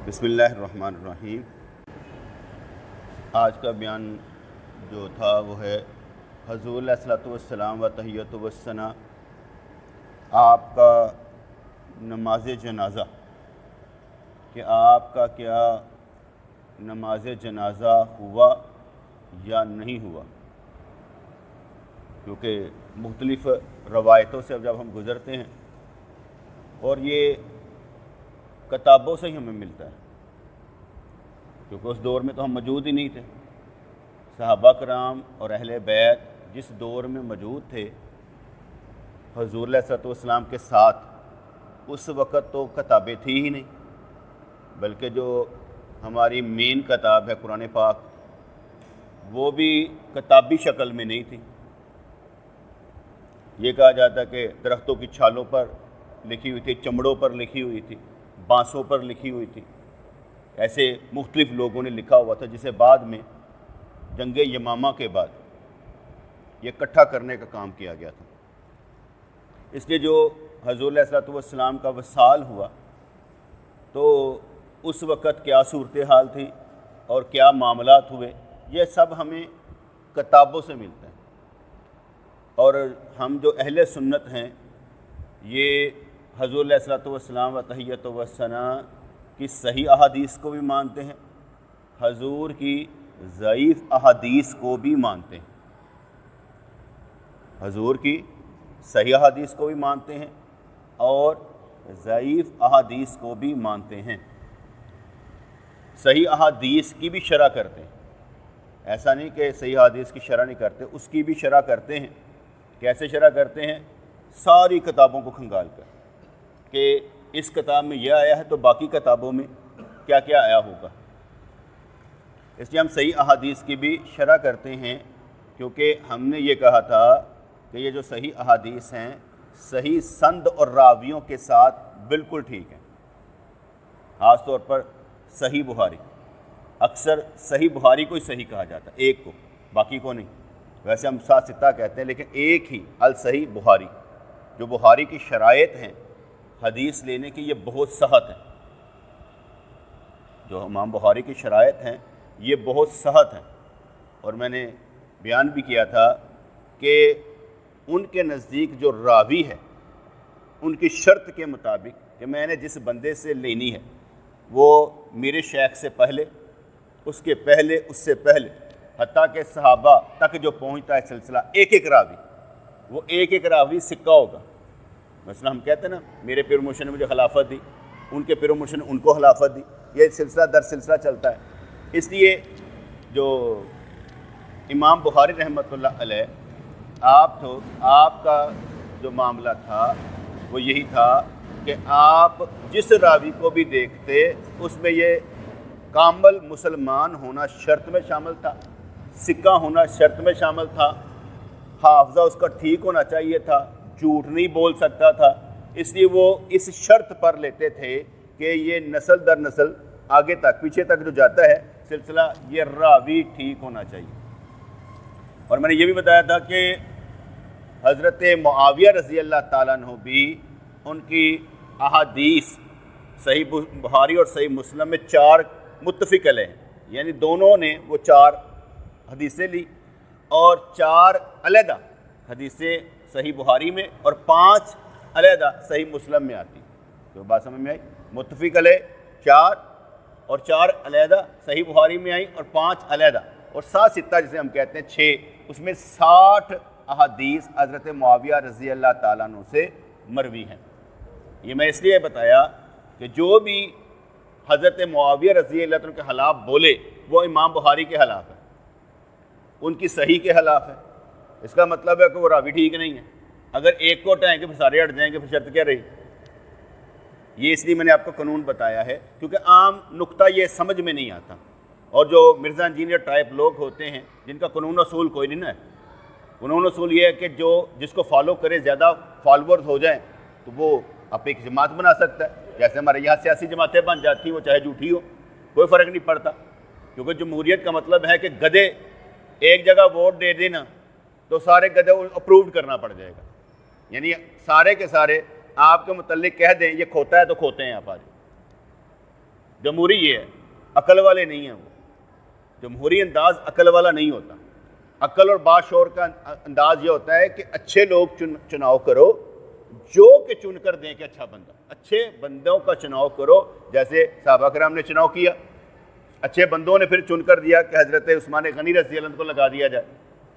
بسم اللہ الرحمن الرحیم۔ آج کا بیان جو تھا وہ ہے حضور علیہ الصلوۃ والسلام و تحیۃ والثناء، آپ کا نماز جنازہ، کہ آپ کا کیا نماز جنازہ ہوا یا نہیں ہوا، کیونکہ مختلف روایتوں سے جب ہم گزرتے ہیں اور یہ کتابوں سے ہی ہمیں ملتا ہے، کیونکہ اس دور میں تو ہم موجود ہی نہیں تھے۔ صحابہ کرام اور اہل بیت جس دور میں موجود تھے حضور علیہ الصلوۃ والسلام کے ساتھ، اس وقت تو کتابیں تھی ہی نہیں، بلکہ جو ہماری مین کتاب ہے قرآن پاک، وہ بھی کتابی شکل میں نہیں تھی۔ یہ کہا جاتا ہے کہ درختوں کی چھالوں پر لکھی ہوئی تھی، چمڑوں پر لکھی ہوئی تھی، بانسوں پر لکھی ہوئی تھی، ایسے مختلف لوگوں نے لکھا ہوا تھا، جسے بعد میں جنگ یمامہ کے بعد یہ اکٹھا کرنے کا کام کیا گیا تھا۔ اس لیے جو حضور علیہ الصلوۃ والسلام کا وصال ہوا تو اس وقت کیا صورتحال تھی اور کیا معاملات ہوئے، یہ سب ہمیں کتابوں سے ملتا ہے۔ اور ہم جو اہل سنت ہیں یہ حضور علیہ الصلوۃ والسلام و تحیۃ والثناء کی صحیح احادیث کو بھی مانتے ہیں، حضور کی ضعیف احادیث کو بھی مانتے ہیں، حضور کی صحیح احادیث کو بھی مانتے ہیں اور ضعیف احادیث کو بھی مانتے ہیں۔ صحیح احادیث کی بھی شرح کرتے ہیں، ایسا نہیں کہ صحیح احادیث کی شرح نہیں کرتے، اس کی بھی شرح کرتے ہیں۔ کیسے شرح کرتے ہیں؟ ساری کتابوں کو کھنگال کر کہ اس کتاب میں یہ آیا ہے تو باقی کتابوں میں کیا کیا آیا ہوگا۔ اس لیے ہم صحیح احادیث کی بھی شرح کرتے ہیں، کیونکہ ہم نے یہ کہا تھا کہ یہ جو صحیح احادیث ہیں صحیح سند اور راویوں کے ساتھ بالکل ٹھیک ہیں۔ خاص طور پر صحیح بخاری، اکثر صحیح بخاری کو ہی صحیح کہا جاتا ہے، ایک کو، باقی کو نہیں۔ ویسے ہم سات ستہ کہتے ہیں، لیکن ایک ہی الصحیح بخاری، جو بخاری کی شرائط ہیں حدیث لینے کی، یہ بہت سخت ہیں۔ جو امام بخاری کی شرائط ہیں یہ بہت سخت ہیں، اور میں نے بیان بھی کیا تھا کہ ان کے نزدیک جو راوی ہے ان کی شرط کے مطابق کہ میں نے جس بندے سے لینی ہے وہ میرے شیخ سے پہلے، اس کے پہلے، اس سے پہلے، حتیٰ کہ صحابہ تک جو پہنچتا ہے سلسلہ، ایک ایک راوی، وہ ایک ایک راوی سکہ ہوگا۔ مثلا ہم کہتے ہیں نا میرے پیر مرشد نے مجھے خلافت دی، ان کے پیر مرشد نے ان کو خلافت دی، یہ سلسلہ در سلسلہ چلتا ہے۔ اس لیے جو امام بخاری رحمۃ اللہ علیہ، آپ کا جو معاملہ تھا وہ یہی تھا کہ آپ جس راوی کو بھی دیکھتے اس میں یہ کامل مسلمان ہونا شرط میں شامل تھا، سکہ ہونا شرط میں شامل تھا، حافظہ اس کا ٹھیک ہونا چاہیے تھا، جھوٹ نہیں بول سکتا تھا۔ اس لیے وہ اس شرط پر لیتے تھے کہ یہ نسل در نسل آگے تک، پیچھے تک جو جاتا ہے سلسلہ، یہ راوی ٹھیک ہونا چاہیے۔ اور میں نے یہ بھی بتایا تھا کہ حضرت معاویہ رضی اللہ تعالیٰ عنہ بھی، ان کی احادیث صحیح بخاری اور صحیح مسلم میں 4 متفق علیہ ہیں، یعنی دونوں نے وہ 4 حدیثیں لی، اور 4 علیحدہ حدیثیں صحیح بخاری میں اور 5 علیحدہ صحیح مسلم میں آتی۔ تو بات سمجھ میں آئی؟ متفق علیہ 4 اور 4 علیحدہ صحیح بخاری میں آئی اور 5 علیحدہ، اور 7 ستہ جسے ہم کہتے ہیں 6، اس میں 60 احادیث حضرت معاویہ رضی اللہ تعالیٰ عنہ سے مروی ہیں۔ یہ میں اس لیے بتایا کہ جو بھی حضرت معاویہ رضی اللہ عنہ کے خلاف بولے وہ امام بخاری کے خلاف ہے، ان کی صحیح کے خلاف ہے۔ اس کا مطلب ہے کہ وہ راوی ٹھیک نہیں ہے۔ اگر ایک کو ہٹائیں گے پھر سارے ہٹ جائیں گے، پھر شرط کیا رہی؟ یہ اس لیے میں نے آپ کو قانون بتایا ہے، کیونکہ عام نقطہ یہ سمجھ میں نہیں آتا، اور جو مرزا انجینئر ٹائپ لوگ ہوتے ہیں جن کا قانون اصول کوئی نہیں ہے، قانون اصول یہ ہے کہ جس کو فالو کرے زیادہ فالورز ہو جائیں تو وہ آپ ایک جماعت بنا سکتا ہے۔ جیسے ہمارے یہاں سیاسی جماعتیں بن جاتی ہیں، وہ چاہے جھوٹی ہو، کوئی فرق نہیں پڑتا، کیونکہ جمہوریت کا مطلب ہے کہ گدھے ایک جگہ ووٹ دے دینا تو سارے گدھے اپرووڈ کرنا پڑ جائے گا، یعنی سارے کے سارے آپ کے متعلق کہہ دیں یہ کھوتا ہے تو کھوتے ہیں آپ آج۔ جمہوری یہ ہے، عقل والے نہیں ہیں وہ. جمہوری انداز عقل والا نہیں ہوتا. عقل اور باشعور کا انداز یہ ہوتا ہے کہ اچھے لوگ چناؤ کرو جو کہ چن کر دیں کہ اچھا بندہ. اچھے بندوں کا چناؤ کرو، جیسے صحابہ کرام نے چناؤ کیا، اچھے بندوں نے پھر چن کر دیا کہ حضرت عثمان غنی رضی اللہ عنہ کو لگا دیا جائے،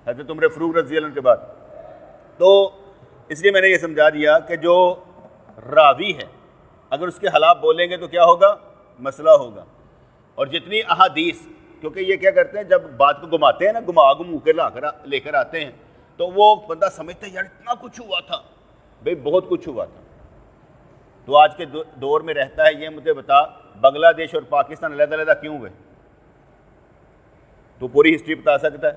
حضرت عمر فاروق رضی اللہ عنہ کے بعد. تو اس لیے میں نے یہ سمجھا دیا کہ جو راوی ہے اگر اس کے خلاف بولیں گے تو کیا ہوگا؟ مسئلہ ہوگا. اور جتنی احادیث، کیونکہ یہ کیا کرتے ہیں جب بات کو گھماتے ہیں نا، گھما کے لے کر آتے ہیں، تو وہ بندہ سمجھتا ہے یار اتنا کچھ ہوا تھا. بھئی بہت کچھ ہوا تھا. تو آج کے دور میں رہتا ہے، یہ مجھے بتا بنگلہ دیش اور پاکستان علیحدہ علیحدہ کیوں ہوئے؟ تو پوری ہسٹری بتا سکتا ہے؟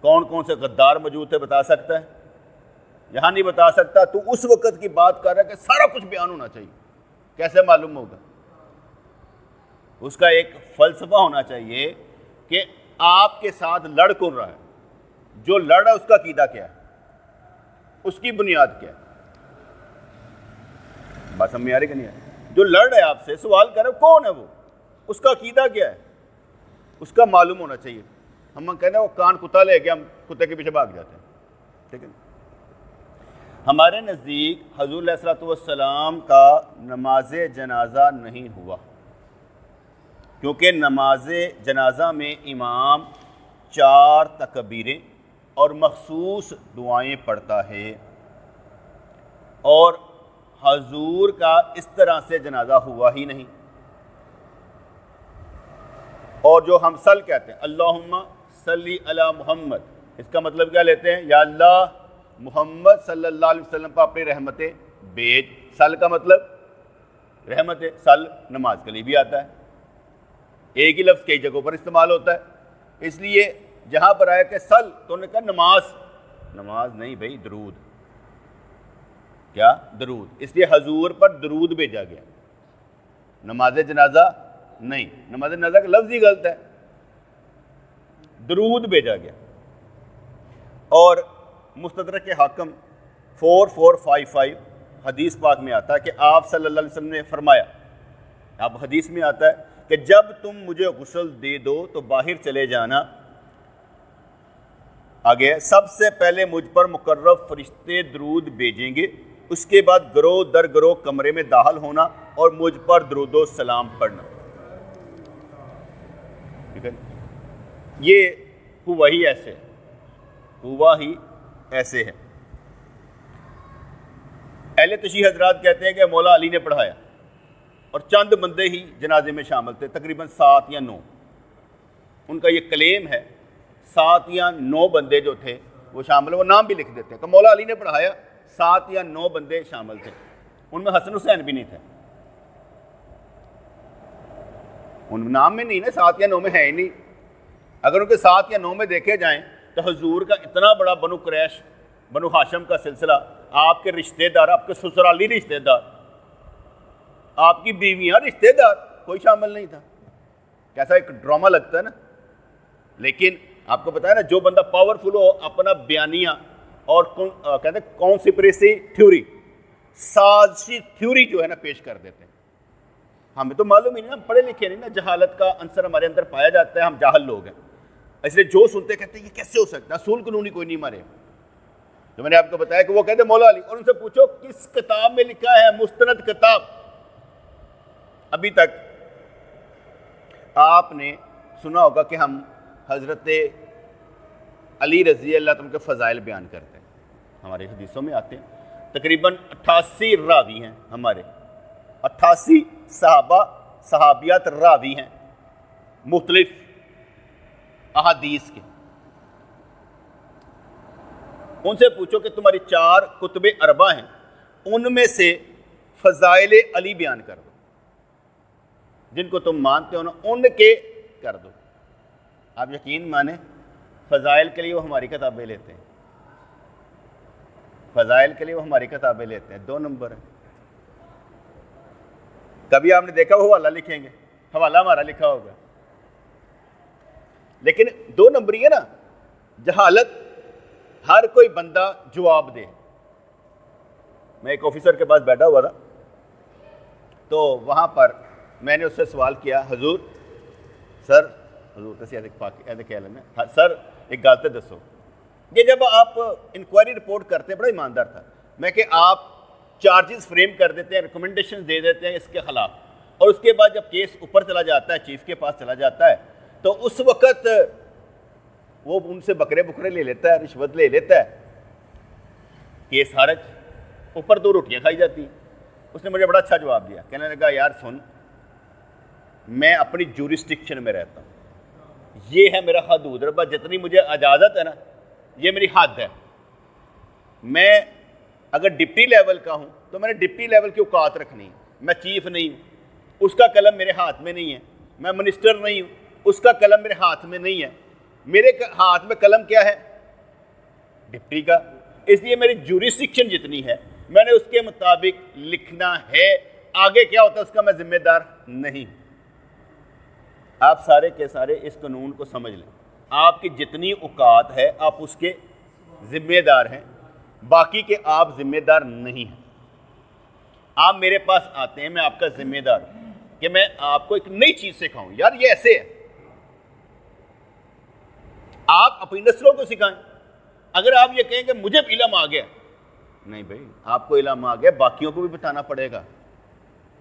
کون کون سے غدار موجود تھے بتا سکتا ہے؟ یہاں نہیں بتا سکتا. تو اس وقت کی بات کر رہا ہے کہ سارا کچھ بیان ہونا چاہیے. کیسے معلوم ہوگا؟ اس کا ایک فلسفہ ہونا چاہیے کہ آپ کے ساتھ لڑ کون رہا ہے، جو لڑ رہا ہے اس کا عقیدہ کیا ہے، اس کی بنیاد کیا ہے. بات سمجھ آ رہی کہ نہیں ہے؟ جو لڑ رہا ہے آپ سے، سوال کر رہا ہے کون ہے وہ، اس کا عقیدہ کیا ہے، اس کا معلوم ہونا چاہیے. ہم کہتے ہیں وہ کان کتا لے کے ہم کتے کے پیچھے بھاگ جاتے ہیں. ٹھیک ہے. ہمارے نزدیک حضور علیہ الصلوۃ والسلام کا نماز جنازہ نہیں ہوا، کیونکہ نماز جنازہ میں امام 4 تکبیریں اور مخصوص دعائیں پڑھتا ہے، اور حضور کا اس طرح سے جنازہ ہوا ہی نہیں. اور جو ہم صل کہتے ہیں، اللہم صلی علی محمد، اس کا مطلب کیا لیتے ہیں؟ یا اللہ محمد صلی اللہ علیہ وسلم پر اپنی رحمتیں بھیج. صل کا مطلب رحمت ہے. صل نماز کے لیے بھی آتا ہے، ایک ہی لفظ کئی جگہوں پر استعمال ہوتا ہے. اس لیے جہاں پر آیا کہ صل تو انہوں نے کہا نماز نہیں بھائی، درود. کیا؟ درود. اس لیے حضور پر درود بھیجا گیا، نماز جنازہ نہیں. نماز جنازہ کا لفظ ہی غلط ہے، درود بھیجا گیا. اور مستدرک حاکم 4455 حدیث پاک میں آتا ہے کہ آپ صلی اللہ علیہ وسلم نے فرمایا، اب حدیث میں آتا ہے کہ جب تم مجھے غسل دے دو تو باہر چلے جانا. آگے سب سے پہلے مجھ پر مقرب فرشتے درود بھیجیں گے، اس کے بعد گروہ در گروہ کمرے میں داخل ہونا اور مجھ پر درود و سلام پڑھنا. ٹھیک ہے. یہ ہوا ہی ایسے ہے. اہل تشیع حضرات کہتے ہیں کہ مولا علی نے پڑھایا اور چند بندے ہی جنازے میں شامل تھے، تقریباً 7 یا 9. ان کا یہ کلیم ہے 7 یا 9 بندے جو تھے وہ شامل، وہ نام بھی لکھ دیتے ہیں کہ مولا علی نے پڑھایا، 7 یا 9 بندے شامل تھے. ان میں حسن حسین بھی نہیں تھے، ان نام میں نہیں نا، 7 یا 9 میں ہے ہی نہیں. اگر ان کے 7 یا 9 میں دیکھے جائیں تو حضور کا اتنا بڑا بنو قریش بنو ہاشم کا سلسلہ، آپ کے رشتہ دار، آپ کے سسرالی رشتہ دار، آپ کی بیویاں رشتہ دار، کوئی شامل نہیں تھا. کیسا ایک ڈرامہ لگتا ہے نا. لیکن آپ کو پتا ہے نا، جو بندہ پاورفل ہو اپنا بیانیہ اور کہتے ہیں کانسپریسی تھیوری، سازشی تھیوری جو ہے نا پیش کر دیتے ہیں. ہمیں تو معلوم ہی نہیں، ہم پڑھے لکھے نہیں نا، جہالت کا عنصر ہمارے اندر پایا جاتا ہے، ہم جاہل لوگ ہیں. اس لیے جو سنتے کہتے ہیں یہ کیسے ہو سکتا ہے، اصول قانونی کوئی نہیں مارے. جو میں نے آپ کو بتایا کہ وہ کہتے ہیں مولا علی، اور ان سے پوچھو کس کتاب میں لکھا ہے، مستند کتاب. ابھی تک آپ نے سنا ہوگا کہ ہم حضرت علی رضی اللہ عنہ کے فضائل بیان کرتے ہیں، ہمارے حدیثوں میں آتے ہیں. تقریباً 88 راوی ہیں ہمارے، 88 صحابہ صحابیات راوی ہیں مختلف احادیث کے. ان سے پوچھو کہ تمہاری 4 کتب اربع ہیں، ان میں سے فضائل علی بیان کر دو، جن کو تم مانتے ہو نا ان کے کر دو. آپ یقین مانیں فضائل کے لیے وہ ہماری کتابیں لیتے ہیں، فضائل کے لیے وہ ہماری کتابیں لیتے ہیں. 2 نمبر ہیں. کبھی آپ نے دیکھا وہ حوالہ لکھیں گے، حوالہ ہمارا لکھا ہوگا، لیکن 2 نمبر ہی ہے نا. جہالت ہر کوئی بندہ جواب دے. میں ایک آفیسر کے پاس بیٹھا ہوا تھا، تو وہاں پر میں نے اس سے سوال کیا حضور سر حضور کسی ایسے کہہ لینا سر ایک گل تو دسو یہ جب آپ انکوائری رپورٹ کرتے ہیں بڑا ایماندار تھا میں کہ آپ چارجز فریم کر دیتے ہیں ریکمنڈیشن دے دیتے ہیں اس کے خلاف اور اس کے بعد جب کیس اوپر چلا جاتا ہے چیف کے پاس چلا جاتا ہے تو اس وقت وہ ان سے بکرے لے لیتا ہے رشوت لے لیتا ہے کیس حرج اوپر 2 روٹیاں کھائی جاتی ہیں. اس نے مجھے بڑا اچھا جواب دیا کہنے لگا یار سن میں اپنی جورسڈکشن میں رہتا ہوں یہ ہے میرا حدود ربا جتنی مجھے اجازت ہے نا یہ میری حد ہے. میں اگر ڈپٹی لیول کا ہوں تو میں نے ڈپٹی لیول کی اوقات رکھنی ہے. میں چیف نہیں ہوں اس کا قلم میرے ہاتھ میں نہیں ہے. میں منسٹر نہیں ہوں اس کا قلم میرے ہاتھ میں نہیں ہے. میرے ہاتھ میں قلم کیا ہے ڈپٹی کا. اس لیے میری جورسڈکشن جتنی ہے میں نے اس کے مطابق لکھنا ہے. آگے کیا ہوتا ہے اس کا میں ذمہ دار نہیں. آپ سارے کے سارے اس قانون کو سمجھ لیں. آپ کی جتنی اوقات ہے آپ اس کے ذمہ دار ہیں باقی کے آپ ذمہ دار نہیں ہیں. آپ میرے پاس آتے ہیں میں آپ کا ذمہ دار ہوں کہ میں آپ کو ایک نئی چیز سکھاؤں. یار یہ ایسے ہے آپ اپنی نسلوں کو سکھائیں. اگر آپ یہ کہیں کہ مجھے علم آ گیا نہیں بھائی آپ کو علم آ گیا باقیوں کو بھی بتانا پڑے گا.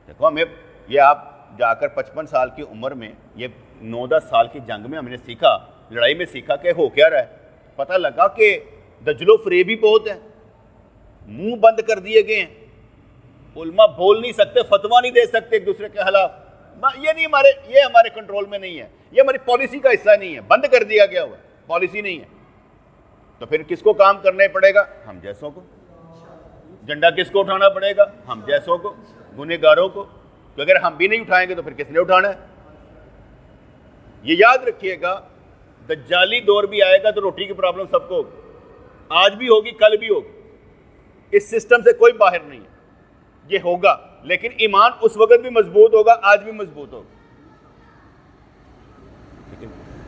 دیکھو ہمیں یہ آپ جا کر 55 سال کی عمر میں یہ 9-10 سال کی جنگ میں ہم نے سیکھا لڑائی میں سیکھا کہ ہو کیا رہا ہے. پتہ لگا کہ دجل و فریب بھی بہت ہے. منہ بند کر دیے گئے ہیں. علماء بول نہیں سکتے فتویٰ نہیں دے سکتے ایک دوسرے کے خلاف. یہ ہمارے کنٹرول میں نہیں ہے. یہ ہماری پالیسی کا حصہ نہیں ہے. بند کر دیا گیا ہوا پالیسی نہیں ہے. تو پھر کس کو کام کرنا پڑے گا ہم جیسوں کو. جھنڈا کس کو اٹھانا پڑے گا ہم جیسوں کو گنہگاروں کو. تو اگر ہم بھی نہیں اٹھائیں گے تو پھر کس نے اٹھانا ہے. یہ یاد رکھیے گا دجالی دور بھی آئے گا تو روٹی کی پرابلم سب کو ہوگی. آج بھی ہوگی کل بھی ہوگی. اس سسٹم سے کوئی باہر نہیں ہے. یہ ہوگا لیکن ایمان اس وقت بھی مضبوط ہوگا آج بھی مضبوط ہوگا.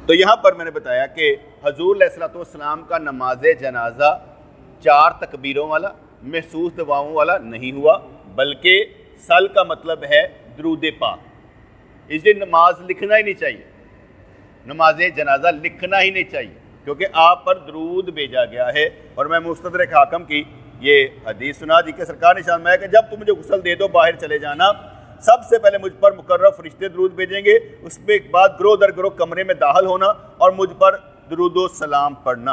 تو یہاں پر میں نے بتایا کہ حضور علیہ الصلوۃ والسلام کا نماز جنازہ 4 تکبیروں والا محسوس دعاؤں والا نہیں ہوا بلکہ سل کا مطلب ہے درود پاک. اس لیے نماز لکھنا ہی نہیں چاہیے. نماز جنازہ لکھنا ہی نہیں چاہیے کیونکہ آپ پر درود بھیجا گیا ہے. اور میں مستدرک حاکم کی یہ حدیث سنا دی کہ سرکار نے ارشاد فرمایا کہ جب تم مجھے غسل دے دو باہر چلے جانا سب سے پہلے مجھ پر مقرر فرشتے درود بھیجیں گے. اس پہ ایک بعد گروہ در گروہ کمرے میں داخل ہونا اور مجھ پر درود و سلام پڑھنا.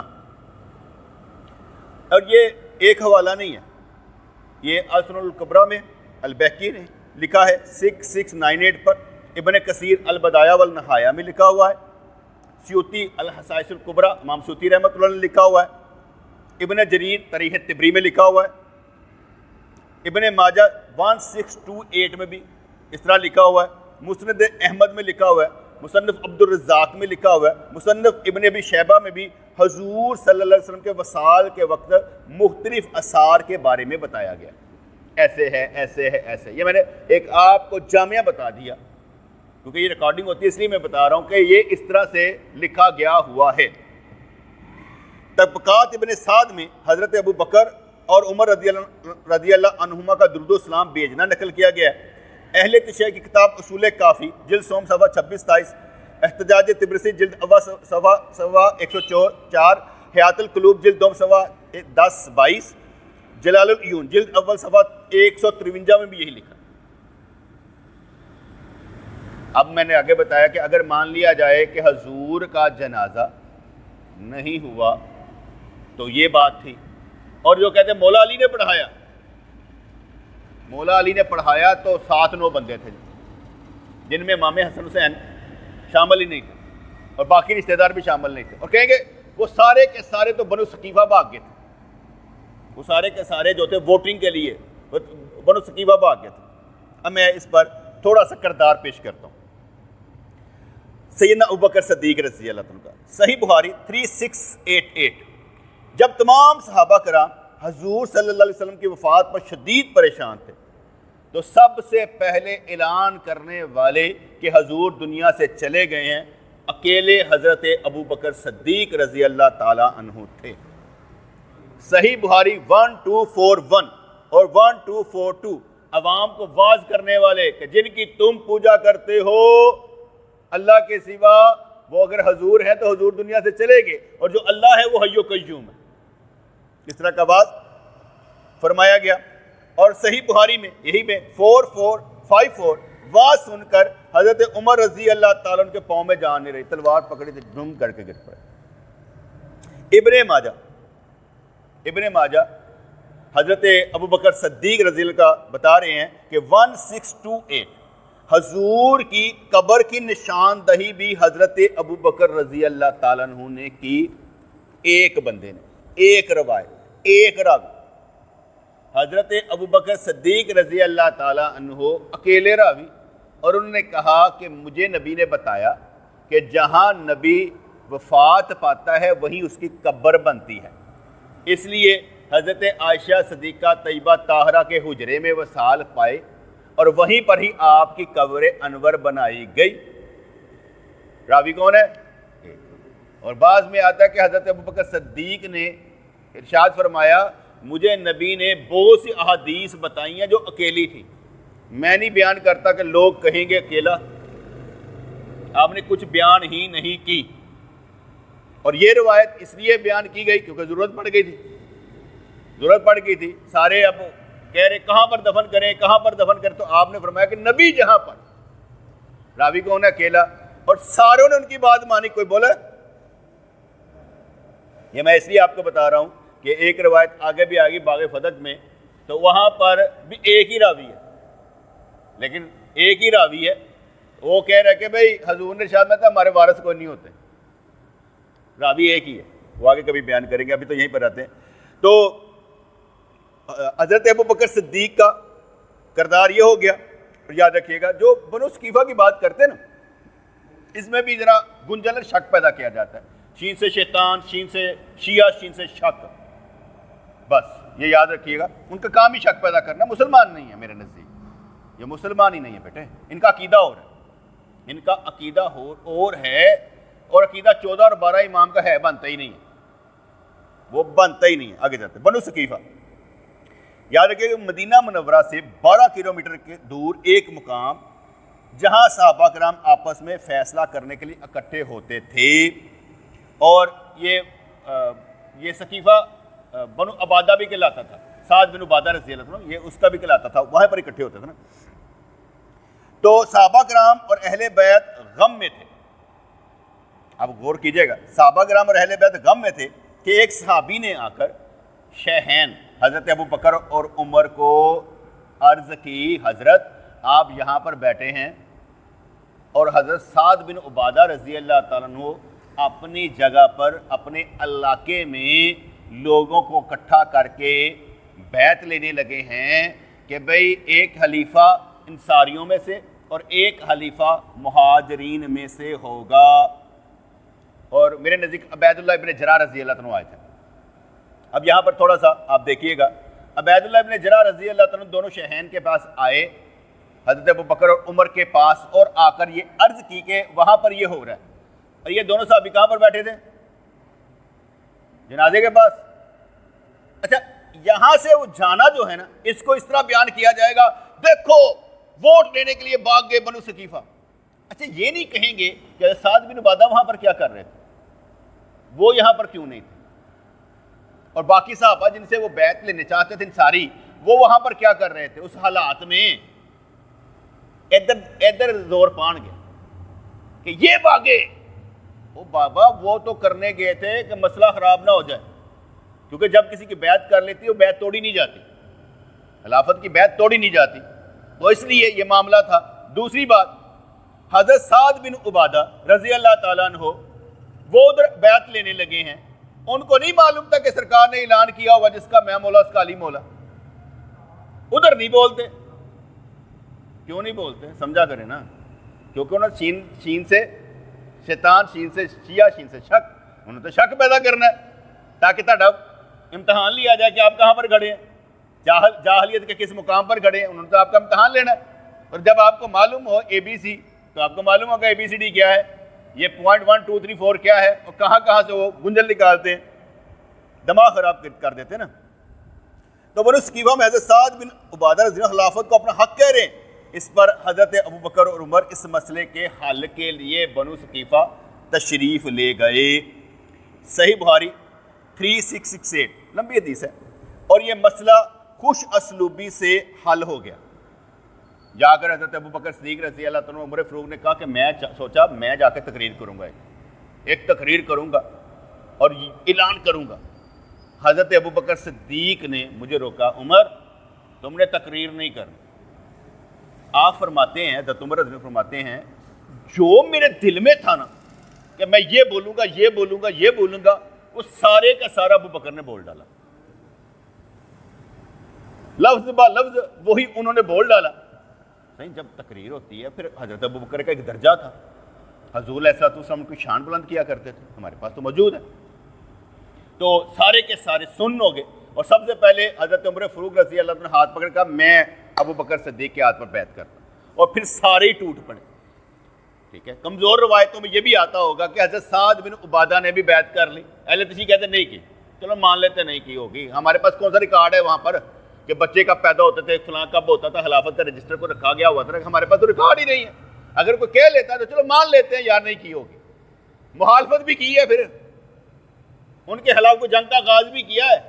اور یہ ایک حوالہ نہیں ہے. یہ السنن الکبریٰ میں البیہقی نے لکھا ہے 6698 پر. ابن کثیر البدایہ والنہایہ میں لکھا ہوا ہے. سیوطی الحصائص الکبریٰ امام سیوطی رحمۃ اللہ نے لکھا ہوا ہے. ابن جریر تاریخ طبری میں لکھا ہوا ہے. ابن ماجہ 1628 میں بھی اس طرح لکھا ہوا ہے. مسند احمد میں لکھا ہوا ہے. مصنف عبد الرزاق میں لکھا ہوا ہے. مصنف ابن ابی شیبہ میں بھی حضور صلی اللہ علیہ وسلم کے وصال کے وقت مختلف آثار کے بارے میں بتایا گیا. ایسے ہے ایسے ہے ایسے. یہ میں نے ایک آپ کو جامعہ بتا دیا کیونکہ یہ ریکارڈنگ ہوتی ہے اس لیے میں بتا رہا ہوں کہ یہ اس طرح سے لکھا گیا ہوا ہے. طبقات ابن سعد میں حضرت ابو بکر اور عمر رضی اللہ عنہما کا درود و سلام بھیجنا نقل کیا گیا ہے. اہل تشیع کی کتاب اصول کافی جلد سوم صفحہ 26-27، احتجاج طبرسی جلد اول صفحہ 104، حیات القلوب جلد دوم صفحہ 10-22، جلال العیون جلد اول صفحہ 153 میں بھی یہی لکھا. اب میں نے آگے بتایا کہ اگر مان لیا جائے کہ حضور کا جنازہ نہیں ہوا تو یہ بات تھی. اور جو کہتے ہیں مولا علی نے پڑھایا، مولا علی نے پڑھایا تو 7-9 بندے تھے جن میں امام حسن حسین شامل ہی نہیں تھے اور باقی رشتہ دار بھی شامل نہیں تھے. اور کہیں گے وہ سارے کے سارے تو بنو ثقیفہ بھاگ گئے تھے. وہ سارے کے سارے جو تھے ووٹنگ کے لیے بنو ثقیفہ بھاگ گئے تھے. اب میں اس پر تھوڑا سا کردار پیش کرتا ہوں. سیدنا ابوبکر صدیق رضی اللہ عنہ کا صحیح بخاری 3688، جب تمام صحابہ کرام حضور صلی اللہ علیہ وسلم کی وفات پر شدید پریشان تھے تو سب سے پہلے اعلان کرنے والے کہ حضور دنیا سے چلے گئے ہیں اکیلے حضرت ابوبکر صدیق رضی اللہ تعالیٰ عنہ تھے. صحیح بخاری 1241 اور 1242 عوام کو واز کرنے والے کہ جن کی تم پوجا کرتے ہو اللہ کے سوا، وہ اگر حضور ہیں تو حضور دنیا سے چلے گئے، اور جو اللہ ہے وہ حی و قیوم ہے. اس طرح کا واز فرمایا گیا. اور صحیح بخاری میں یہی میں 4454 واز سن کر حضرت عمر رضی اللہ تعالیٰ عنہ کے پاؤں میں جان نہیں رہی، تلوار پکڑی تھی، ڈھم کر کے گر پڑے. ابن ماجہ حضرت ابو بکر صدیق رضی اللہ کا بتا رہے ہیں کہ 1628 حضور کی قبر کی نشاندہی بھی حضرت ابو بکر رضی اللہ تعالیٰ عنہ نے کی. ایک بندے نے، ایک روایت، ایک راوی. حضرت ابو بکر صدیق رضی اللہ تعالیٰ عنہ اکیلے راوی، اور انہوں نے کہا کہ مجھے نبی نے بتایا کہ جہاں نبی وفات پاتا ہے وہیں اس کی قبر بنتی ہے. اس لیے حضرت عائشہ صدیقہ طیبہ طاہرہ کے حجرے میں وصال پائے اور وہیں پر ہی آپ کی قبر انور بنائی گئی. راوی کون ہے؟ اور بعض میں آتا ہے کہ حضرت ابو بکر صدیق نے ارشاد فرمایا مجھے نبی نے بہت سی احادیث بتائی ہیں جو اکیلی تھی، میں نہیں بیان کرتا کہ لوگ کہیں گے اکیلا، آپ نے کچھ بیان ہی نہیں کی. اور یہ روایت اس لیے بیان کی گئی کیونکہ ضرورت پڑ گئی تھی. سارے اب کہہ رہے کہاں پر دفن کریں، کہاں پر دفن کریں، تو آپ نے فرمایا کہ نبی جہاں پر. راوی کون ہے؟ اکیلا. اور ساروں نے ان کی بات مانی. کوئی بولا؟ یہ میں اس لیے آپ کو بتا رہا ہوں کہ ایک روایت آگے بھی آگی باغ فتح میں، تو وہاں پر بھی ایک ہی راوی ہے، لیکن ایک ہی راوی ہے. وہ کہہ رہے کہ بھئی حضور نے ارشاد فرمایا ہمارے وارث کوئی نہیں ہوتے. راوی ایک ہی ہے، وہ آگے کبھی بیان کریں گے، ابھی تو یہیں پر رہتے ہیں. تو حضرت ابو بکر صدیق کا کردار یہ ہو گیا. اور یاد رکھیے گا جو بنو ثقیفہ کی بات کرتے ہیں نا، اس میں بھی ذرا گنجل شک پیدا کیا جاتا ہے. شین سے شیطان، شین سے شیعہ، شین سے شک. بس یہ یاد رکھیے گا، ان کا کام ہی شک پیدا کرنا. مسلمان نہیں ہے میرے نزدیک، یہ مسلمان ہی نہیں ہے بیٹے. ان کا عقیدہ اور ہے، ان کا عقیدہ اور ہے. اور عقیدہ 14 اور 12 امام کا ہے، بنتا ہی نہیں ہے، وہ بنتا ہی نہیں ہے. آگے جاتے بنو ثقیفہ. یاد رکھیے کہ مدینہ منورہ سے 12 کلومیٹر کے دور ایک مقام جہاں صحابہ کرام آپس میں فیصلہ کرنے کے لیے اکٹھے ہوتے تھے. اور یہ ثقیفہ بنو عبادہ بھی کہلاتا تھا. سعد بن عبادہ رضی اللہ عنہ، یہ اس کا بھی کہلاتا تھا. وہاں پر اکٹھے ہوتے تھے نا. تو صحابہ کرام اور اہل بیت غم میں تھے. اب غور کیجئے گا، صحابہ کرام اور اہل بیت غم میں تھے کہ ایک صحابی نے آ کر شیخین حضرت ابو بکر اور عمر کو عرض کی حضرت آپ یہاں پر بیٹھے ہیں اور حضرت سعد بن عبادہ رضی اللہ تعالیٰ عنہ اپنی جگہ پر اپنے علاقے میں لوگوں کو اکٹھا کر کے بیعت لینے لگے ہیں کہ بھئی ایک خلیفہ انصاریوں میں سے اور ایک خلیفہ مہاجرین میں سے ہوگا. اور میرے نزدیک عبید اللہ ابن جراح رضی اللہ عنہ آئے تھے. اب یہاں پر تھوڑا سا آپ دیکھیے گا، عبید اللہ ابن جراح رضی اللہ عنہ دونوں شیخین کے پاس آئے، حضرت ابو بکر اور عمر کے پاس، اور آ کر یہ عرض کی کہ وہاں پر یہ ہو رہا ہے. اور یہ دونوں صحابی کہاں پر بیٹھے تھے؟ جنازے کے پاس. اچھا یہاں سے وہ جانا جو ہے نا، اس کو اس طرح بیان کیا جائے گا دیکھو ووٹ لینے کے لیے بھاگ گئے بنو ثقیفہ. اچھا یہ نہیں کہیں گے کہ سعد بن عبادہ وہاں پر کیا کر رہے تھے، وہ یہاں پر کیوں نہیں تھے، اور باقی صحابہ جن سے وہ بیعت لینے چاہتے تھے انصاری، وہ وہاں پر کیا کر رہے تھے اس حالات میں. ادھر زور پان گئے کہ یہ بھاگے. وہ بابا وہ تو کرنے گئے تھے کہ مسئلہ خراب نہ ہو جائے، کیونکہ جب کسی کی بیعت کر لیتی وہ بیعت توڑی نہیں جاتی، خلافت کی بیعت توڑی نہیں جاتی، تو اس لیے یہ معاملہ تھا. دوسری بات، حضرت سعد بن عبادہ رضی اللہ تعالیٰ عنہ وہ ادھر بیعت لینے لگے ہیں. ان کو نہیں معلوم تھا کہ سرکار نے اعلان کیا ہوا جس کا میں مولا اس کا علی مولا. ادھر نہیں بولتے. کیوں نہیں بولتے؟ سمجھا کریں نا، کیونکہ انہوں نے شین سے شیطان، شین سے شیعہ، شین سے شک. انہوں نے تو شک پیدا کرنا ہے تاکہ تھوڑا امتحان لیا جائے کہ آپ کہاں پر کھڑے ہیں، جاہلیت کے کس مقام پر کھڑے ہیں. انہوں نے تو آپ کا امتحان لینا ہے. اور جب آپ کو معلوم ہو اے بی سی، تو آپ کو معلوم ہوگا اے بی سی ڈی کیا ہے، یہ پوائنٹ 1 2 3 4 کیا ہے، اور کہاں کہاں سے وہ گنجل نکالتے ہیں، دماغ خراب کر دیتے ہیں نا. تو بنو ثقیفہ میں حضرت سعد بن عبادہ رضی اللہ عنہ خلافت کو اپنا حق کہہ رہے ہیں. اس پر حضرت ابوبکر اور عمر اس مسئلے کے حل کے لیے بنو ثقیفہ تشریف لے گئے. صحیح بخاری 3668 لمبی حدیث ہے. اور یہ مسئلہ خوش اسلوبی سے حل ہو گیا. جا کر حضرت ابوبکر صدیق رضی اللہ عنہ عمر فاروق نے کہا کہ میں سوچا میں جا کے تقریر کروں گا, ایک تقریر کروں گا اور اعلان کروں گا. حضرت ابوبکر صدیق نے مجھے روکا, عمر تم نے تقریر نہیں کرنی. آپ فرماتے ہیں, حضرت عمر رضی اللہ عنہ فرماتے ہیں, جو میرے دل میں تھا نا کہ میں یہ بولوں گا یہ بولوں گا یہ بولوں گا, وہ سارے کا سارا ابوبکر نے بول ڈالا, لفظ با لفظ وہی انہوں نے بول ڈالا. نہیں, جب تقریر ہوتی ہے پھر حضرت ابوبکر کا ایک درجہ تھا, حضور علیہ الصلوۃ والسلام کی شان بلند کیا کرتے تھے, ہمارے پاس تو موجود ہے. تو سارے کے سارے سن ہو گئے. اور سب سے پہلے حضرت عمر فاروق رضی اللہ عنہ ہاتھ پکڑ کر میں ابوبکر صدیق کے ہاتھ پر بیعت کرتا ہوں, اور پھر سارے ہی ٹوٹ پڑے. ٹھیک ہے, کمزور روایتوں میں یہ بھی آتا ہوگا کہ حضرت سعد بن عبادہ نے بھی بیعت کر لی. اہل تشیع کہتے نہیں کی, چلو مان لیتے نہیں کی ہوگی. ہمارے پاس کون سا ریکارڈ ہے وہاں پر کہ بچے کب پیدا ہوتے تھے, فلاں کب ہوتا تھا, خلافت کا رجسٹر کو رکھا گیا ہوا تھا. ہمارے پاس تو ریکارڈ ہی نہیں ہے. اگر کوئی کہہ لیتا ہے تو چلو مان لیتے ہیں یار نہیں کی ہوگی. مخالفت بھی کی ہے, پھر ان کے خلاف کوئی جنگ کا آغاز بھی کیا ہے,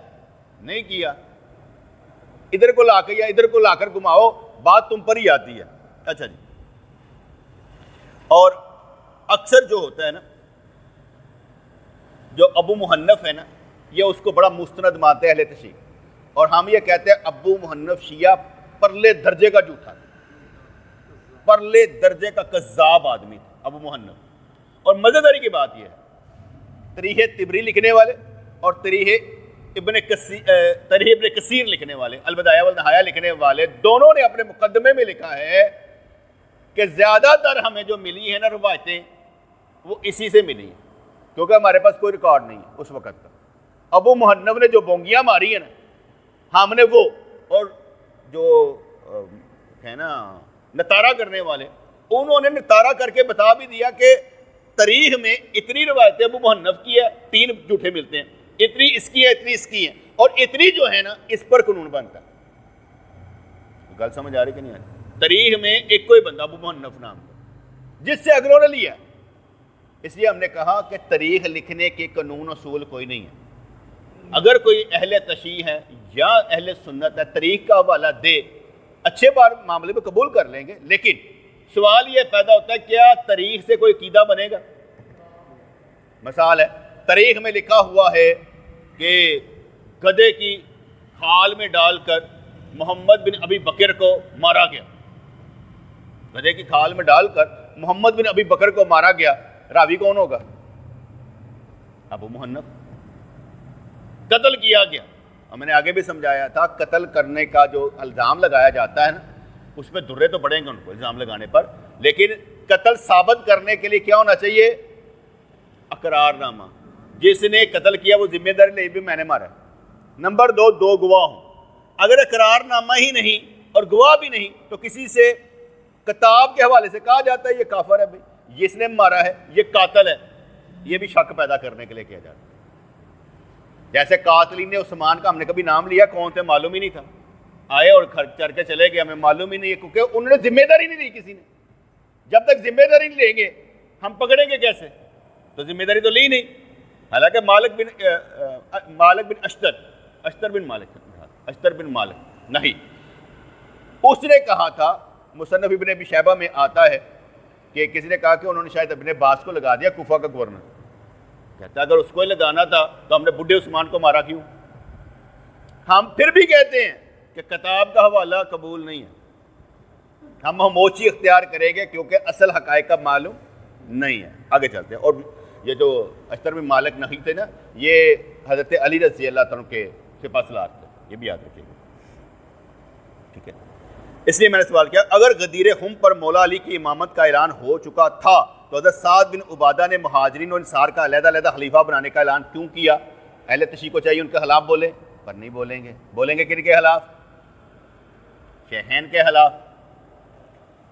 نہیں کیا. ادھر کو لا کے یا ادھر کو لا کر گھماؤ, بات تم پر ہی آتی ہے. اچھا جی. اور اکثر جو ہوتا ہے نا, جو ابو محنف ہے نا, یہ اس کو بڑا مستند مانتے ہیں اہل تشیع, اور ہم یہ کہتے ہیں ابو محنف شیعہ پرلے درجے کا جھوٹا تھا, پرلے درجے کا کذاب آدمی تھا ابو محنف. اور مزیداری کی بات یہ ہے, تاریخ طبری لکھنے والے اور تاریخ ابن کثیر لکھنے والے, البدایہ والنہایہ لکھنے والے, دونوں نے اپنے مقدمے میں لکھا ہے کہ زیادہ تر ہمیں جو ملی ہے نا روایتیں, وہ اسی سے ملی ہیں, کیونکہ ہمارے پاس کوئی ریکارڈ نہیں ہے اس وقت کا. ابو محنف نے جو بونگیاں ماری ہیں نا, ہم نے وہ, اور جو ہے نا نتارہ کرنے والے, انہوں نے نتارہ کر کے بتا بھی دیا کہ تاریخ میں اتنی روایتیں ابو محنف کی ہے, 3 جھوٹے ملتے ہیں, اتنی اس کی ہے, اتنی اس کی ہے, اور اتنی جو ہے نا اس پر قانون بنتا ہے. گل سمجھ آ رہی کہ نہیں آ رہی؟ تاریخ میں ایک کوئی بندہ ابو محنف نام جس سے اگلوں نے لیا. اس لیے ہم نے کہا کہ تاریخ لکھنے کے قانون اصول کوئی نہیں ہے. اگر کوئی اہل تشیع ہے یا اہل سنت ہے, تاریخ کا حوالہ دے, اچھے بار معاملے میں قبول کر لیں گے. لیکن سوال یہ پیدا ہوتا ہے, کیا تاریخ سے کوئی عقیدہ بنے گا؟ مثال ہے, تاریخ میں لکھا ہوا ہے کہ گدھے کی کھال میں ڈال کر محمد بن ابی بکر کو مارا گیا. گدھے کی کھال میں ڈال کر محمد بن ابی بکر کو مارا گیا. راوی کون ہوگا؟ ابو محنف. قتل کیا گیا, اور میں نے آگے بھی سمجھایا تھا, قتل کرنے کا جو الزام لگایا جاتا ہے نا, اس میں درے تو پڑیں گے ان کو الزام لگانے پر, لیکن قتل ثابت کرنے کے لیے کیا ہونا چاہیے؟ اقرار نامہ. جس نے قتل کیا وہ ذمہ داری لے بھی میں نے مارا. نمبر 2, 2 گواہ ہوں. اگر اقرار نامہ ہی نہیں اور گواہ بھی نہیں تو کسی سے کتاب کے حوالے سے کہا جاتا ہے یہ کافر ہے, بھائی جس نے مارا ہے یہ قاتل ہے. یہ بھی شک پیدا کرنے کے لیے کیا جاتا ہے. جیسے قاتلین نے عثمان کا ہم نے کبھی نام لیا, کون تھے معلوم ہی نہیں تھا, آئے اور چڑھ کے چلے گئے, ہمیں معلوم ہی نہیں ہے, کیونکہ انہوں نے ذمہ داری نہیں لی کسی نے. جب تک ذمہ داری نہیں لیں گے ہم پکڑیں گے کیسے؟ تو ذمہ داری تو لی نہیں. حالانکہ مالک بن اشتر بن مالک نہیں, اس نے کہا تھا, مصنف ابن ابی شیبہ میں آتا ہے کہ کسی نے کہا کہ انہوں نے شاید ابن عباس کو لگا دیا کوفہ کا گورنر. کہتا اگر اس کو ہی لگانا تھا تو ہم نے بڈھے عثمان کو مارا کیوں؟ ہم پھر بھی کہتے ہیں کہ کتاب کا حوالہ قبول نہیں ہے, ہم خاموشی اختیار کریں گے کیونکہ اصل حقائق کا معلوم نہیں ہے. آگے چلتے ہیں. اور یہ جو اشتر بن مالک نہیں تھے نا, یہ حضرت علی رضی اللہ عنہ کے سپہ سالار تھے, یہ بھی یاد رکھیے گا. ٹھیک ہے, اس لیے میں نے سوال کیا, اگر غدیر خم پر مولا علی کی امامت کا اعلان ہو چکا تھا تو حضرت سعد بن عبادہ نے مہاجرین اور انصار کا علیحدہ علیحدہ خلیفہ بنانے کا اعلان کیوں کیا؟ اہل تشیع کو چاہیے ان کے خلاف بولیں, پر نہیں بولیں گے. بولیں گے کن کے خلاف؟ شیخین کے خلاف.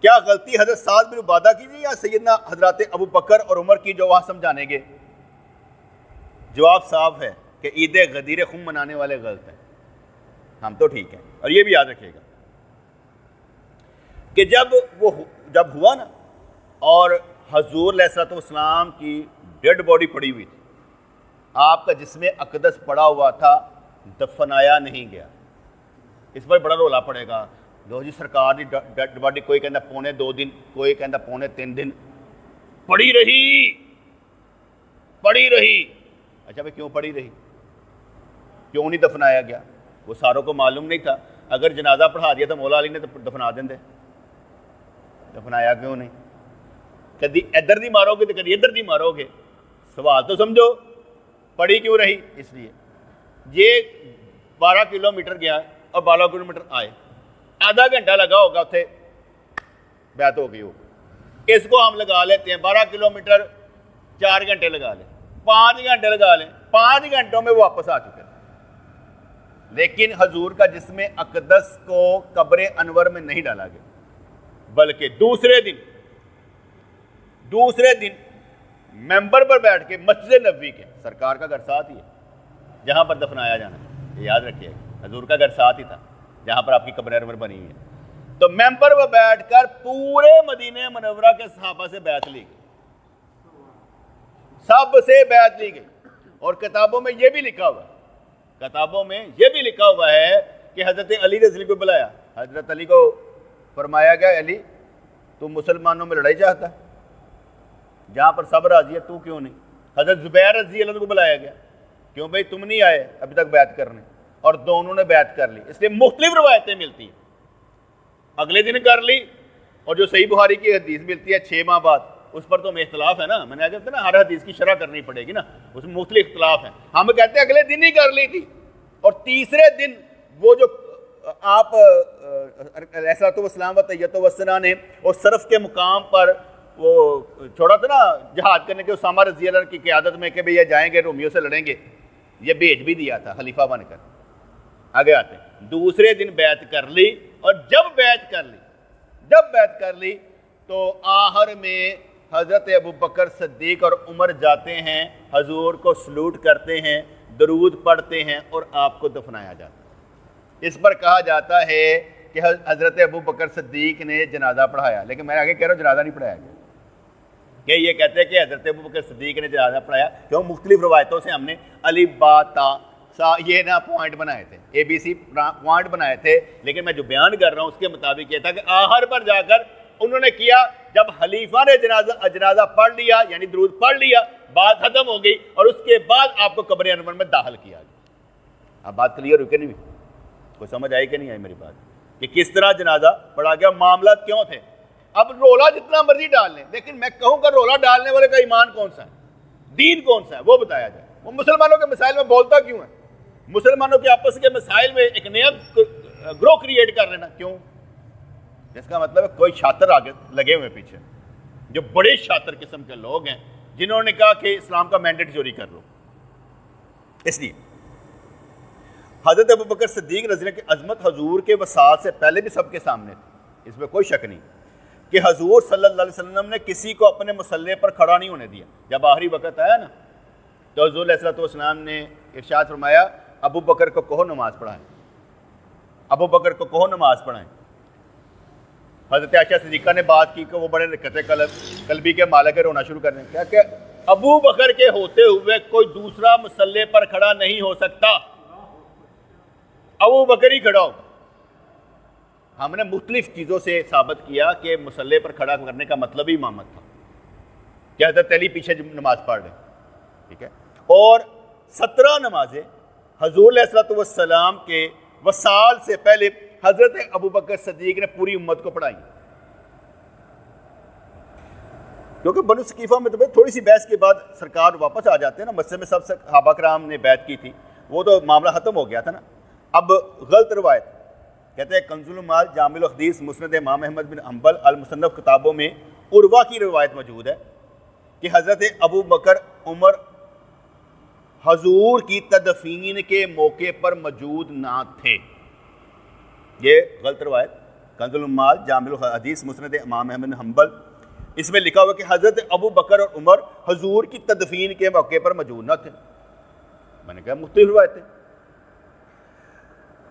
کیا غلطی حضرت سعد بن عبادہ کی تھی یا سیدنا حضرات ابو بکر اور عمر کی, جو وہاں سمجھانے گے؟ جواب صاف ہے کہ عید غدیر خم منانے والے غلط ہیں. ہم تو ٹھیک ہیں. اور یہ بھی یاد رکھیے گا کہ جب ہوا نا اور حضور علیہ الصلوۃ والسلام کی ڈیڈ باڈی پڑی ہوئی تھی, آپ کا جسم اقدس پڑا ہوا تھا, دفنایا نہیں گیا. اس پر بڑا رولا پڑے گا, لو جی سرکار دی ڈیڈ باڈی کوئی کہندا پونے 2 دن, کوئی کہندا پونے 3 دن پڑی رہی. اچھا بھائی کیوں پڑی رہی, کیوں نہیں دفنایا گیا؟ وہ ساروں کو معلوم نہیں تھا. اگر جنازہ پڑھا دیا تو مولا علی نے تو دفنا دیں, دفنایا کیوں نہیں؟ کدی ادھر دی مارو گے تو کدی ادھر دی مارو گے. سوال تو سمجھو, پڑی کیوں رہی؟ اس لیے یہ 12 کلومیٹر گیا اور 12 کلومیٹر آئے, آدھا گھنٹہ لگا ہوگا اتنے بیعت ہو گئی ہوگی. اس کو ہم لگا لیتے ہیں 12 کلومیٹر 4 گھنٹے لگا لیں, 5 گھنٹے لگا لیں, 5 گھنٹوں میں وہ واپس آ چکے. لیکن حضور کا جسم اقدس کو قبر انور میں نہیں ڈالا گیا, بلکہ دوسرے دن ممبر پر بیٹھ کے مسجد نبوی کے, سرکار کا گھر ساتھ ہی ہے جہاں پر دفنایا جانا ہے, یہ یاد رکھیے گا. حضور کا گھر ساتھ ہی تھا جہاں پر آپ کی قبر انور بنی ہوئی ہے. تو ممبر پر بیٹھ کر پورے مدینہ منورہ کے صحابہ سے بیعت لی گئی, سب سے بیعت لی گئی. اور کتابوں میں یہ بھی لکھا ہوا ہے کہ حضرت علی رضی اللہ کو بلایا. حضرت علی کو فرمایا گیا, علی تو مسلمانوں میں لڑائی چاہتا ہے, جہاں پر سب راضی ہے تو کیوں نہیں؟ حضرت زبیر رضی اللہ کو بلایا گیا, کیوں بھائی تم نہیں آئے ابھی تک بیعت کرنے؟ اور دونوں نے بیعت کر لی. اس لیے مختلف روایتیں ملتی ہیں, اگلے دن کر لی, اور جو صحیح بخاری کی حدیث ملتی ہے 6 ماہ بعد, اس پر تو ہمیں اختلاف ہے نا. میں نے آگے بتایا نا, ہر حدیث کی شرح کرنی پڑے گی نا, اس میں مختلف اختلاف ہیں. ہم کہتے ہیں اگلے دن ہی کر لی تھی, اور تیسرے دن وہ جو آپ علیہ الصلوۃ والسلام و تحیۃ و ثنا نے اور صرف کے مقام پر وہ چھوڑا تھا نا جہاد کرنے کے اسامہ رضی اللہ عنہ کی قیادت میں کہ بھئی یہ جائیں گے رومیوں سے لڑیں گے, یہ بھیج بھی دیا تھا خلیفہ بن کر. آگے آتے ہیں, دوسرے دن بیعت کر لی, اور جب بیعت کر لی تو آخر میں حضرت ابوبکر صدیق اور عمر جاتے ہیں, حضور کو سلوٹ کرتے ہیں, درود پڑھتے ہیں, اور آپ کو دفنایا جاتا ہے. اس پر کہا جاتا ہے کہ حضرت ابوبکر صدیق نے جنازہ پڑھایا, لیکن میں آگے کہہ رہا ہوں جنازہ نہیں پڑھایا گیا. کہ یہ کہتے ہیں کہ حضرت ابوبکر صدیق نے جنازہ پڑھایا, کیوں؟ مختلف روایتوں سے ہم نے الف با تا یہ نا پوائنٹ بنائے تھے, ABC پوائنٹ بنائے تھے. لیکن میں جو بیان کر رہا ہوں اس کے مطابق یہ تھا کہ آخر پر جا کر انہوں نے کیا, جب خلیفہ نے جنازہ پڑھ لیا, یعنی درود پڑھ لیا, بات ختم ہو گئی, اور اس کے بعد آپ کو قبر انور میں داخل کیا گیا. اب بات کلیئر ہو کہ نہیں؟ کوئی سمجھ آئی کہ نہیں آئی میری بات, کہ کس طرح جنازہ پڑھا گیا, معاملات کیوں تھے؟ اب رولا جتنا مرضی ڈال لیں, لیکن میں کہوں گا رولا ڈالنے والے کا ایمان کون سا ہے, دین کون سا ہے, وہ بتایا جائے. وہ مسلمانوں کے مسائل میں بولتا کیوں ہے؟ مسلمانوں کے آپس کے مسائل میں ایک نیا گروہ کریٹ کر لینا کیوں؟ جس کا مطلب ہے کوئی شاطر آگے لگے ہوئے پیچھے, جو بڑے شاطر قسم کے لوگ ہیں جنہوں نے کہا کہ اسلام کا مینڈیٹ چوری کر لو. اس لیے حضرت ابوبکر صدیق رضی اللہ کی عظمت حضور کے وصال سے پہلے بھی سب کے سامنے تھی, اس میں کوئی شک نہیں کہ حضور صلی اللہ علیہ وسلم نے کسی کو اپنے مصلی پر کھڑا نہیں ہونے دیا. جب آخری وقت آیا نا تو حضور علیہ الصلوۃ والسلام نے ارشاد فرمایا, ابو بکر کو کہو نماز پڑھائیں, ابو بکر کو کہو نماز پڑھائیں. حضرت عائشہ صدیقہ نے بات کی کہ وہ بڑے قطع قلبی کے مالک رونا شروع کر دیں, کیا کہ ابو بکر کے ہوتے ہوئے کوئی دوسرا مصلی پر کھڑا نہیں ہو سکتا, ابو بکر ہی کھڑا ہو. ہم نے مختلف چیزوں سے ثابت کیا کہ مصلی پر کھڑا کرنے کا مطلب ہی امامت تھا, کہ حضرت علی پیچھے نماز پڑھ رہے, ٹھیک ہے. اور 17 نمازیں حضور علیہ الصلوۃ والسلام کے وصال سے پہلے حضرت ابوبکر صدیق نے پوری امت کو پڑھائی. کیونکہ بنو ثقیفہ میں تو تھوڑی سی بحث کے بعد سرکار واپس آ جاتے ہیں نا, مسجد میں سب صحابہ کرام نے بیعت کی تھی, وہ تو معاملہ ختم ہو گیا تھا نا. اب غلط روایت کہتے ہیں کنز المال, جامع الحدیث, مسند امام احمد بن حنبل, المصنف کتابوں میں عروہ کی روایت موجود ہے کہ حضرت ابو بکر عمر حضور کی تدفین کے موقع پر موجود نہ تھے. یہ غلط روایت, کنز المال, جامع الحدیث, مسند امام احمد بن حنبل, اس میں لکھا ہوا کہ حضرت ابو بکر اور عمر حضور کی تدفین کے موقع پر موجود نہ تھے. میں نے کہا مختلف روایتیں.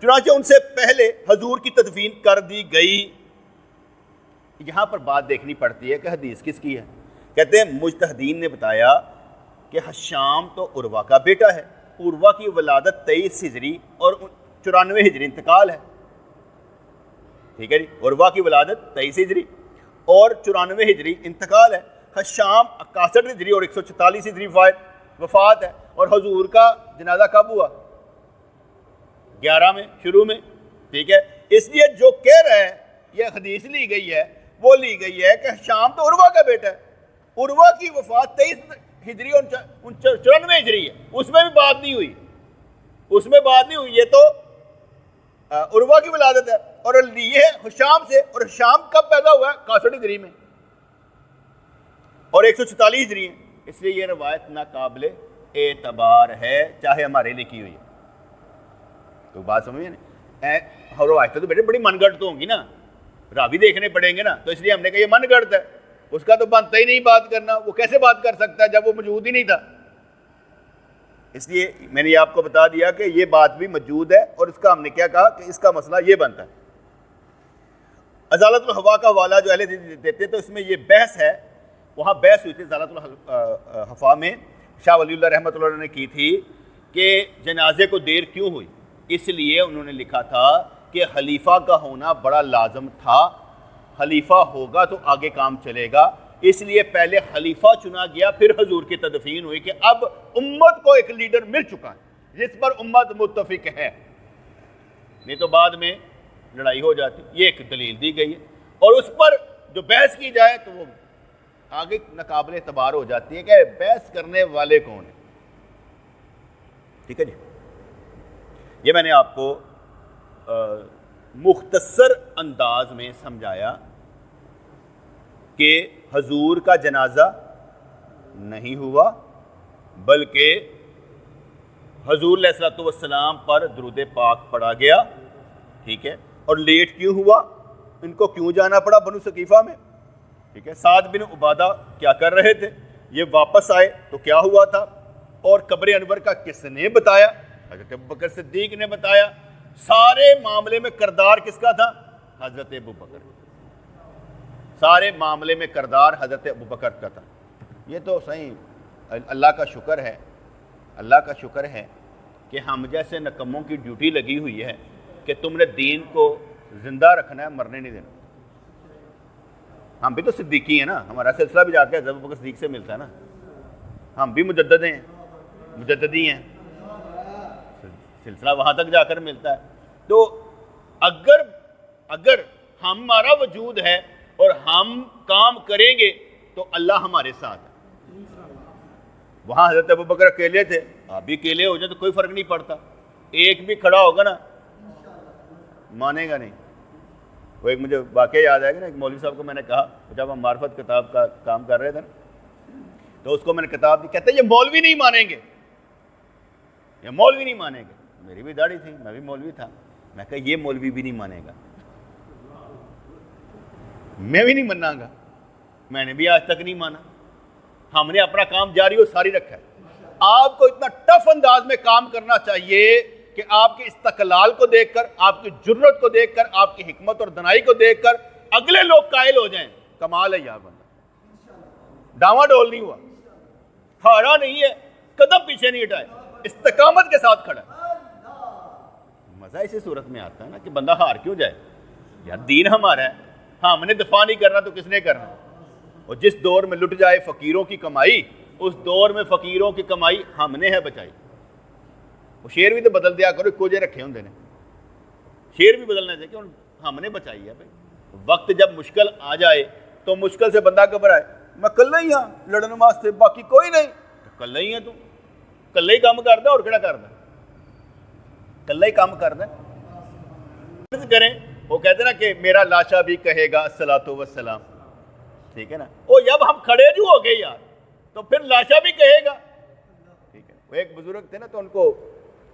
چنانچہ ان سے پہلے حضور کی تدفین کر دی گئی۔ یہاں پر بات دیکھنی پڑتی ہے کہ حدیث کس کی ہے۔ کہتے ہیں مجتہدین نے بتایا کہ حشام تو عروہ کا بیٹا ہے، عروہ کی ولادت 23 ہجری اور 94 ہجری انتقال ہے، ٹھیک ہے جی، عروہ کی ولادت 23 ہجری اور 94 ہجری انتقال ہے، حشام 61 ہجری اور 144 ہجری وفات ہے، اور حضور کا جنازہ کب ہوا؟ 11 میں شروع میں، ٹھیک ہے۔ اس لیے جو کہہ رہا ہے یہ حدیث لی گئی ہے، وہ لی گئی ہے کہ حشام تو عروہ کا بیٹا ہے، عروہ کی وفات 23 ہجری اور 94 ہجری ہے، اس میں بھی بات نہیں ہوئی، اس میں بات نہیں ہوئی، یہ تو عروہ کی ولادت ہے، اور یہ ہے حشام سے، اور حشام کب پیدا ہوا ہے؟ 61 ہجری میں اور 144 ہجری ہے، اس لیے یہ روایت ناقابل اعتبار ہے، چاہے ہمارے لکھی ہوئی ہے۔ تو بات سمجھے نا، روایتیں تو بیٹے بڑی من گھڑت تو ہوں گی نا، راوی دیکھنے پڑیں گے نا، تو اس لیے ہم نے کہا یہ من گھڑت ہے، اس کا تو بنتا ہی نہیں بات کرنا، وہ کیسے بات کر سکتا ہے جب وہ موجود ہی نہیں تھا۔ اس لیے میں نے آپ کو بتا دیا کہ یہ بات بھی موجود ہے، اور اس کا ہم نے کیا کہا کہ اس کا مسئلہ یہ بنتا ہے۔ ازالۃ الہوا کا حوالہ جو اہل حدیث دیتے تو اس میں یہ بحث ہے، وہاں بحث ہوئی تھی ازالۃ الہوا میں، شاہ ولی اللہ رحمۃ اللہ نے کی تھی کہ جنازے کو دیر کیوں ہوئی، اس لیے انہوں نے لکھا تھا کہ خلیفہ کا ہونا بڑا لازم تھا، خلیفہ ہوگا تو آگے کام چلے گا، اس لیے پہلے خلیفہ چنا گیا، پھر حضور کی تدفین ہوئی کہ اب امت کو ایک لیڈر مل چکا ہے جس پر امت متفق ہے، نہیں تو بعد میں لڑائی ہو جاتی۔ یہ ایک دلیل دی گئی ہے، اور اس پر جو بحث کی جائے تو وہ آگے ناقابل اعتبار ہو جاتی ہے کہ بحث کرنے والے کون ہیں، ٹھیک ہے جی۔ یہ میں نے آپ کو مختصر انداز میں سمجھایا کہ حضور کا جنازہ نہیں ہوا، بلکہ حضور علیہ الصلوۃ والسلام پر درود پاک پڑھا گیا، ٹھیک ہے۔ اور لیٹ کیوں ہوا، ان کو کیوں جانا پڑا بنو ثقیفہ میں، ٹھیک ہے۔ سعد بن عبادہ کیا کر رہے تھے، یہ واپس آئے تو کیا ہوا تھا، اور قبر انور کا کس نے بتایا؟ حضرت ابوبکر صدیق نے بتایا۔ سارے معاملے میں کردار کس کا تھا؟ حضرت ابوبکر، سارے معاملے میں کردار حضرت ابوبکر کا تھا۔ یہ تو صحیح اللہ کا شکر ہے، اللہ کا شکر ہے کہ ہم جیسے نکموں کی ڈیوٹی لگی ہوئی ہے کہ تم نے دین کو زندہ رکھنا ہے، مرنے نہیں دینا۔ ہم بھی تو صدیقی ہیں نا، ہمارا سلسلہ بھی جا کے حضرت ابوبکر صدیق سے ملتا ہے نا، ہم بھی مجدد ہیں، مجددی ہیں، سلسلہ وہاں تک جا کر ملتا ہے۔ تو اگر ہمارا وجود ہے اور ہم کام کریں گے تو اللہ ہمارے ساتھ ہے۔ وہاں حضرت ابوبکر اکیلے تھے، آپ بھی اکیلے ہو جائے تو کوئی فرق نہیں پڑتا، ایک بھی کھڑا ہوگا نا مانے گا نہیں۔ وہ ایک مجھے واقعہ یاد آئے گا نا، ایک مولوی صاحب کو میں نے کہا جب ہم معرفت کتاب کا کام کر رہے تھے نا، تو اس کو میں نے کتاب دی، کہتے ہیں یہ مولوی نہیں مانیں گے، یہ مولوی نہیں مانیں گے۔ میری بھی داڑھی تھی، میں بھی مولوی تھا، میں کہا یہ مولوی بھی نہیں مانے گا، میں بھی نہیں مننا گا، میں نے بھی آج تک نہیں مانا۔ ہم نے اپنا کام جاری و ساری رکھا ہے۔ آپ کو اتنا ٹف انداز میں کام کرنا چاہیے کہ آپ کے استقلال کو دیکھ کر، آپ کی جرت کو دیکھ کر، آپ کی حکمت اور دنائی کو دیکھ کر اگلے لوگ قائل ہو جائیں کمال ہے یار، بندہ ڈاواں ڈول نہیں ہوا، ہارا نہیں ہے، قدم پیچھے نہیں ہٹائے، استقامت کے ساتھ کھڑا ہے۔ مزہ اسی صورت میں آتا ہے نا کہ بندہ ہار کیوں جائے، یار دین ہمارا ہے، ہم نے دفاع نہیں کرنا تو کس نے کرنا؟ اور جس دور میں لٹ جائے فقیروں کی کمائی، اس دور میں فقیروں کی کمائی ہم نے ہے بچائی۔ وہ شعر بھی تو بدل دیا کرو، کوجے رکھے ہوں نے، شعر بھی بدلنا چاہیے کہ ہم نے بچائی ہے۔ بھائی وقت جب مشکل آ جائے تو مشکل سے بندہ گھبرائے، میں کلہ ہی ہاں لڑن واسطے، باقی کوئی نہیں، کلہ ہی ہے، تو کلہ ہی کام کردا، اور کہڑا کردا، کلہ ہی کام کردا کریں۔ وہ کہتے ہیں نا کہ میرا لاشا بھی کہے گا الصلاۃ والسلام، ٹھیک ہے نا۔ وہ جب ہم کھڑے جو ہو گئے یار تو پھر لاشا بھی کہے گا، ٹھیک ہے۔ وہ ایک بزرگ تھے نا، تو ان کو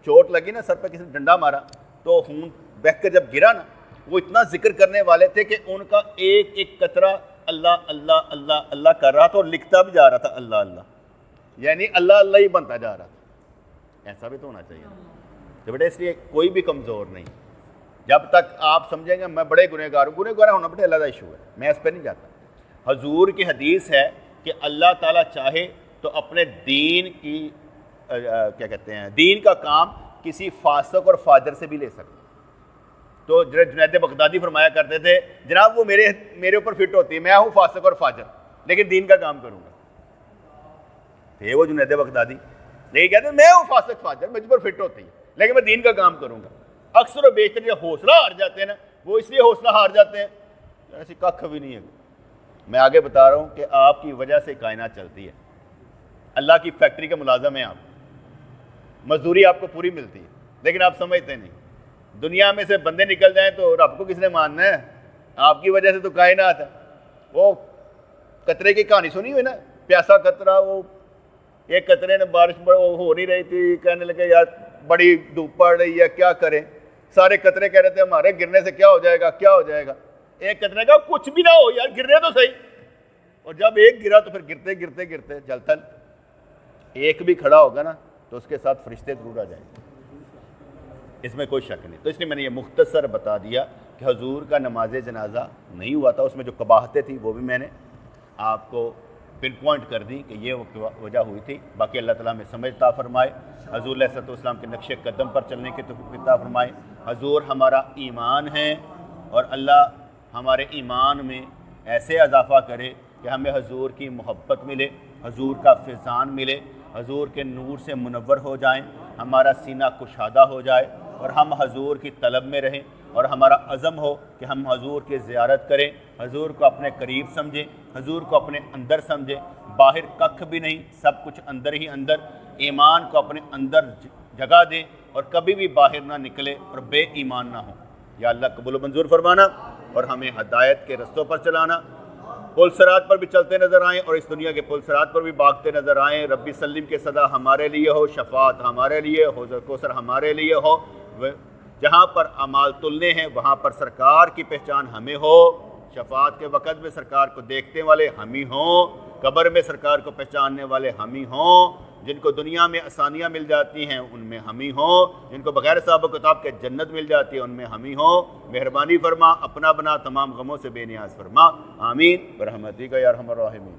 چوٹ لگی نا، سر پہ کسی نے ڈنڈا مارا، تو خون بہہ کر جب گرا نا، وہ اتنا ذکر کرنے والے تھے کہ ان کا ایک ایک قطرہ اللہ اللہ اللہ اللہ کر رہا تھا، اور لکھتا بھی جا رہا تھا اللہ اللہ، یعنی اللہ اللہ ہی بنتا جا رہا تھا۔ ایسا بھی تو ہونا چاہیے، تو بیٹا اس لیے کوئی بھی کمزور نہیں، جب تک آپ سمجھیں گے میں بڑے گنہگار ہوں، گنہگار ہونا بیٹا اللہ کا ایشو ہے، میں اس پہ نہیں جاتا۔ حضور کی حدیث ہے کہ اللہ تعالیٰ چاہے تو اپنے دین کی کیا کہتے ہیں دین کا کام کسی فاسق اور فاجر سے بھی لے سکتے۔ تو جنید بغدادی فرمایا کرتے تھے جناب وہ میرے اوپر فٹ ہوتی ہے، میں ہوں فاسق اور فاجر لیکن دین کا کام کروں گا، تھے وہ جنید بغدادی، لیکن کہتے ہیں میں ہوں فاسق فاجر مجھ پر فٹ ہوتی ہے لیکن میں دین کا کام کروں گا۔ اکثر و بیشتر جو حوصلہ ہار جاتے ہیں نا وہ اس لیے حوصلہ ہار جاتے ہیں ایسی ککھ بھی نہیں ہے۔ میں آگے بتا رہا ہوں کہ آپ کی وجہ سے کائنات چلتی ہے، اللہ کی فیکٹری کے ملازم ہیں آپ، مزدوری آپ کو پوری ملتی ہے لیکن آپ سمجھتے نہیں، دنیا میں سے بندے نکل جائیں تو رب کو کس نے ماننا ہے؟ آپ کی وجہ سے تو کائنات ہے۔ وہ قطرے کی کہانی سنی ہوئی نا، پیاسا قطرہ، وہ ایک قطرے نے بارش ہو نہیں رہی تھی، کہنے لگے یار بڑی دھوپ پڑ رہی ہے کیا کریں، سارے قطرے کہہ رہے تھے ہمارے گرنے سے کیا ہو جائے گا کیا ہو جائے گا، ایک قطرے کہا کچھ بھی نہ ہو یار گرنے تو صحیح، اور جب ایک گرا تو پھر گرتے گرتے گرتے جل تھل ایک بھی کھڑا ہوگا نا تو اس کے ساتھ فرشتے ضرور آ جائیں گے، اس میں کوئی شک نہیں۔ تو اس لیے میں نے یہ مختصر بتا دیا کہ حضور کا نماز جنازہ نہیں ہوا تھا، اس میں جو قباحتیں تھیں وہ بھی میں نے آپ کو پن پوائنٹ کر دی کہ یہ وجہ ہوئی تھی۔ باقی اللہ تعالیٰ ہمیں سمجھ عطا فرمائے، حضور علیہ الصلوۃ والسلام کے نقش قدم پر چلنے کی توفیق عطا فرمائے۔ حضور ہمارا ایمان ہے اور اللہ ہمارے ایمان میں ایسے اضافہ کرے کہ ہمیں حضور کی محبت ملے، حضور کا فیضان ملے، حضور کے نور سے منور ہو جائیں، ہمارا سینہ کشادہ ہو جائے اور ہم حضور کی طلب میں رہیں، اور ہمارا عزم ہو کہ ہم حضور کی زیارت کریں، حضور کو اپنے قریب سمجھیں، حضور کو اپنے اندر سمجھیں، باہر ککھ بھی نہیں، سب کچھ اندر ہی اندر، ایمان کو اپنے اندر جگہ دیں اور کبھی بھی باہر نہ نکلے اور بے ایمان نہ ہوں۔ یا اللہ قبول و منظور فرمانا اور ہمیں ہدایت کے رستوں پر چلانا، پل صراط پر بھی چلتے نظر آئیں اور اس دنیا کے پل صراط پر بھی بھاگتے نظر آئیں۔ ربی سلم کے صدا ہمارے لیے ہو، شفاعت ہمارے لیے، حوض کوثر ہمارے لیے ہو، جہاں پر اعمال تلنے ہیں وہاں پر سرکار کی پہچان ہمیں ہو، شفاعت کے وقت میں سرکار کو دیکھنے والے ہم ہی ہوں، قبر میں سرکار کو پہچاننے والے ہم ہی ہوں، جن کو دنیا میں آسانیاں مل جاتی ہیں ان میں ہم ہی ہوں، جن کو بغیر حساب و کتاب کے جنت مل جاتی ہے ان میں ہم ہی ہوں۔ مہربانی فرما، اپنا بنا، تمام غموں سے بے نیاز فرما، آمین برحمتک یا ارحم الراحمین۔